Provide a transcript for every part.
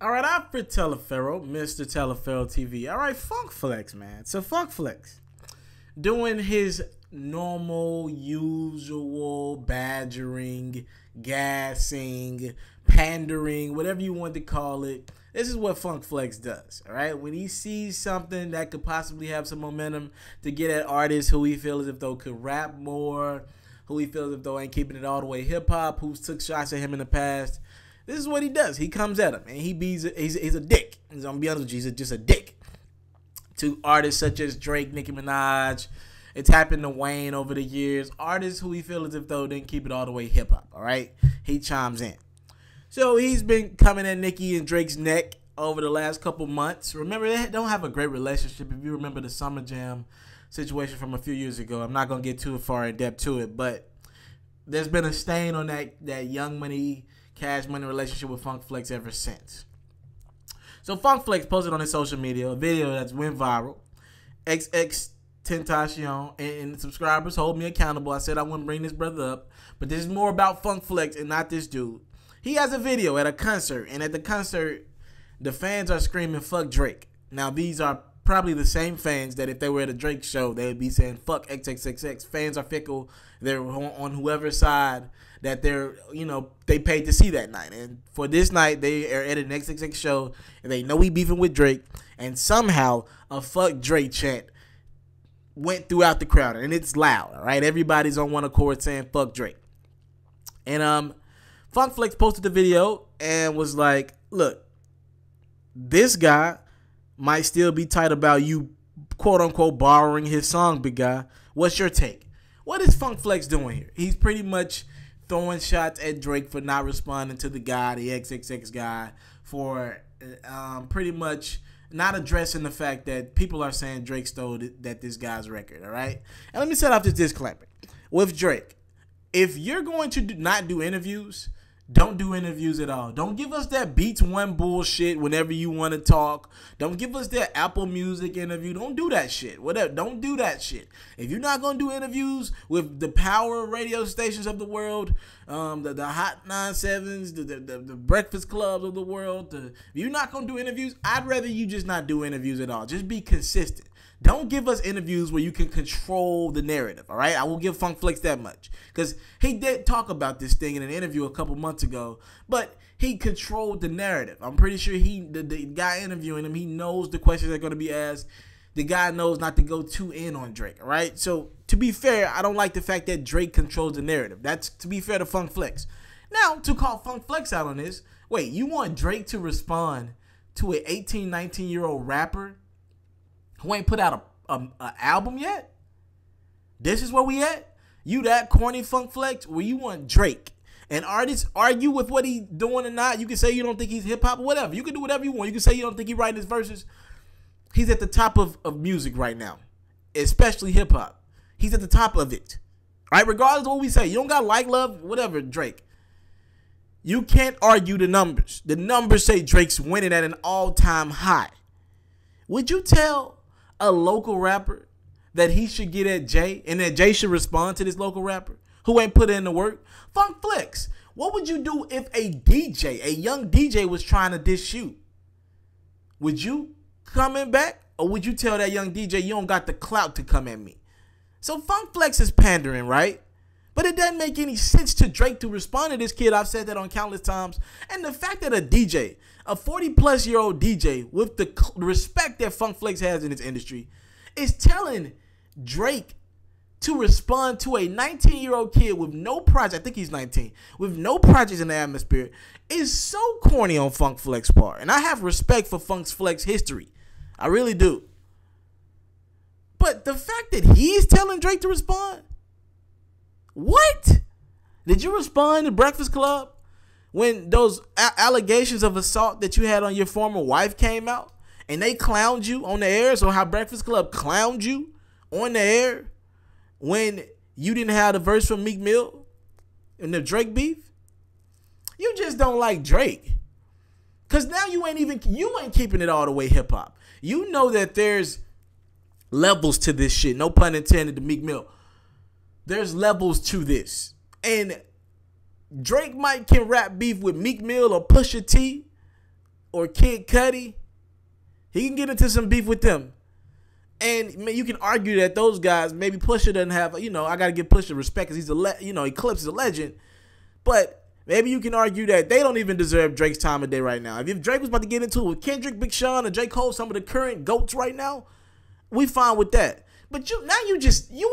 All right, I'm for Teleferro, Mr. Teleferro TV. All right, Funk Flex, man. So Funk Flex doing his normal, usual badgering, gassing, pandering, whatever you want to call it. This is what Funk Flex does, all right? When he sees something that could possibly have some momentum to get at artists who he feels as if though could rap more, who he feels as if though ain't keeping it all the way hip-hop, who's took shots at him in the past, this is what he does. He comes at him, and he's a dick. He's gonna be honest with you, he's just a dick to artists such as Drake, Nicki Minaj. It's happened to Wayne over the years. Artists who he feels as if though didn't keep it all the way hip hop. All right, he chimes in. So he's been coming at Nicki and Drake's neck over the last couple months. Remember, they don't have a great relationship. If you remember the Summer Jam situation from a few years ago, I'm not gonna get too far in depth to it, but there's been a stain on that Young Money, Cash Money relationship with Funk Flex ever since. So Funk Flex posted on his social media a video that's went viral. XXXTentacion and subscribers hold me accountable. I said I wouldn't bring this brother up, but this is more about Funk Flex and not this dude. He has a video at a concert, and at the concert, the fans are screaming, "Fuck Drake." Now, these are probably the same fans that if they were at a Drake show, they would be saying, "Fuck XXXX." Fans are fickle. They're on whoever's side that they paid to see that night. And for this night, they are at an XXX show, and they know we beefing with Drake, and somehow a "fuck Drake" chant went throughout the crowd, and it's loud, all right? Everybody's on one accord saying "fuck Drake." And Funk Flex posted the video and was like, "Look, this guy might still be tight about you, quote unquote, borrowing his song, big guy. What's your take?" What is Funk Flex doing here? He's pretty much throwing shots at Drake for not responding to the guy, the XXX guy, for pretty much not addressing the fact that people are saying Drake stole this guy's record, all right? And let me set off this disclaimer. With Drake, if you're going to not do interviews, don't do interviews at all. Don't give us that Beats One bullshit whenever you want to talk. Don't give us that Apple Music interview. Don't do that shit. Whatever. Don't do that shit. If you're not going to do interviews with the power radio stations of the world, the Hot 97s, the Breakfast Clubs of the world, if you're not going to do interviews, I'd rather you just not do interviews at all. Just be consistent. Don't give us interviews where you can control the narrative, all right? I will give Funk Flex that much. Because he did talk about this thing in an interview a couple months ago, but he controlled the narrative. I'm pretty sure the guy interviewing him, he knows the questions that are going to be asked. The guy knows not to go too in on Drake, all right? So, to be fair, I don't like the fact that Drake controls the narrative. That's to be fair to Funk Flex. Now, to call Funk Flex out on this, wait, you want Drake to respond to an 18, 19-year-old rapper who ain't put out a album yet? This is where we at? You that corny Funk Flex? Where you want Drake and artists argue with what he doing or not? You can say you don't think he's hip-hop or whatever. You can do whatever you want. You can say you don't think he writing his verses. He's at the top of music right now, especially hip-hop. He's at the top of it. All right, regardless of what we say. You don't got like, love, whatever, Drake. You can't argue the numbers. The numbers say Drake's winning at an all-time high. Would you tell a local rapper that he should get at Jay and that Jay should respond to this local rapper who ain't put in the work? Funk Flex, what would you do if a DJ, a young DJ, was trying to diss you? Would you come in back, or would you tell that young DJ you don't got the clout to come at me? So Funk Flex is pandering, right? But it doesn't make any sense to Drake to respond to this kid. I've said that on countless times. And the fact that a DJ, a 40-plus-year-old DJ with the respect that Funk Flex has in his industry, is telling Drake to respond to a 19-year-old kid with no project, I think he's 19, with no projects in the atmosphere, is so corny on Funk Flex's part. And I have respect for Funk Flex's history. I really do. But the fact that he's telling Drake to respond? What? Did you respond to Breakfast Club when those allegations of assault that you had on your former wife came out and they clowned you on the air? So how Breakfast Club clowned you on the air when you didn't have the verse from Meek Mill in the Drake beef? You just don't like Drake. Because now you ain't keeping it all the way hip hop. You know that there's levels to this shit. No pun intended to Meek Mill. There's levels to this. And Drake can rap beef with Meek Mill or Pusha T or Kid Cudi, he can get into some beef with them. And you can argue that those guys, maybe Pusha doesn't have, I got to give Pusha respect because he's Eclipse is a legend. But maybe you can argue that they don't even deserve Drake's time of day right now. If Drake was about to get into it with Kendrick, Big Sean, or J. Cole, some of the current GOATs right now, we fine with that. But you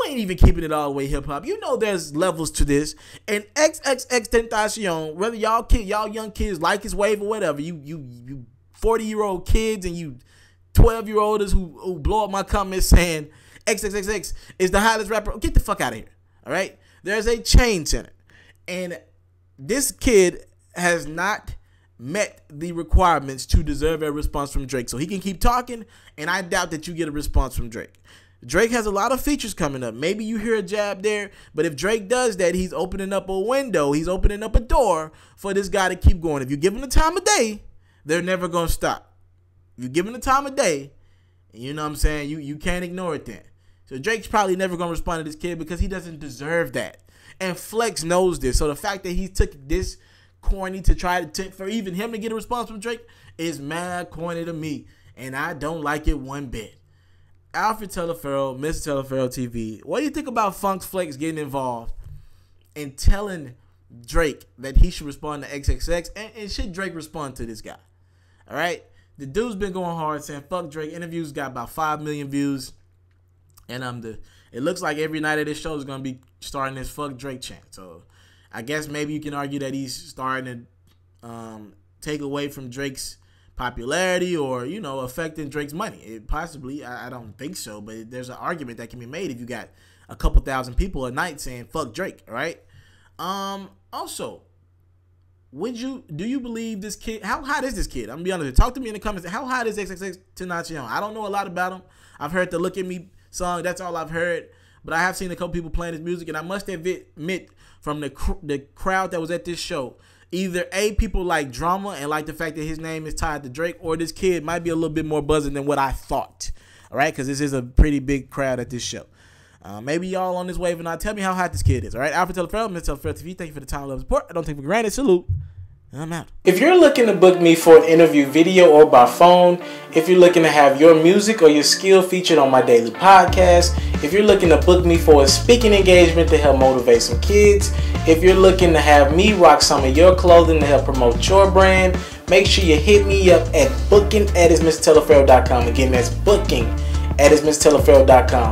ain't even keeping it all the way hip hop. You know there's levels to this. And XXXTentacion, whether y'all young kids like his wave or whatever, you 40-year-old kids and you 12-year-olds who blow up my comments saying XXXX is the hottest rapper, get the fuck out of here. All right? There's a change in it. And this kid has not met the requirements to deserve a response from Drake. So he can keep talking, and I doubt that you get a response from Drake. Drake has a lot of features coming up. Maybe you hear a jab there, but if Drake does that, he's opening up a window. He's opening up a door for this guy to keep going. If you give him the time of day, they're never going to stop. You give him the time of day, and you know what I'm saying, you can't ignore it then. So Drake's probably never going to respond to this kid because he doesn't deserve that. And Flex knows this. So the fact that he took this corny to try to for even him to get a response from Drake is mad corny to me. And I don't like it one bit. Alfred Teleferro, Mr. Teleferro TV, what do you think about Funk Flex getting involved and telling Drake that he should respond to XXX? And should Drake respond to this guy? All right? The dude's been going hard saying fuck Drake. Interviews got about 5 million views. And it looks like every night of this show is going to be starting this fuck Drake chant. So I guess maybe you can argue that he's starting to take away from Drake's popularity or, affecting Drake's money. Possibly, I don't think so, but there's an argument that can be made if you got a couple thousand people a night saying fuck Drake, all right? Also, do you believe this kid, how hot is this kid? I'm gonna be honest, talk to me in the comments. How hot is XXXTentacion? I don't know a lot about him. I've heard the Look At Me song, that's all I've heard, but I have seen a couple people playing his music, and I must admit from the crowd that was at this show, either people like drama and like the fact that his name is tied to Drake, or this kid might be a little bit more buzzing than what I thought. All right, because this is a pretty big crowd at this show. Maybe y'all on this wave and not tell me how hot this kid is. All right, Alfred Teleferro, Mr. Teleferro TV. Thank you for the time, love, support. I don't take for granted. Salute. I'm out. If you're looking to book me for an interview, video, or by phone, if you're looking to have your music or your skill featured on my daily podcast, if you're looking to book me for a speaking engagement to help motivate some kids, if you're looking to have me rock some of your clothing to help promote your brand, make sure you hit me up at booking@mrteleferro.com. Again, that's booking@mrteleferro.com.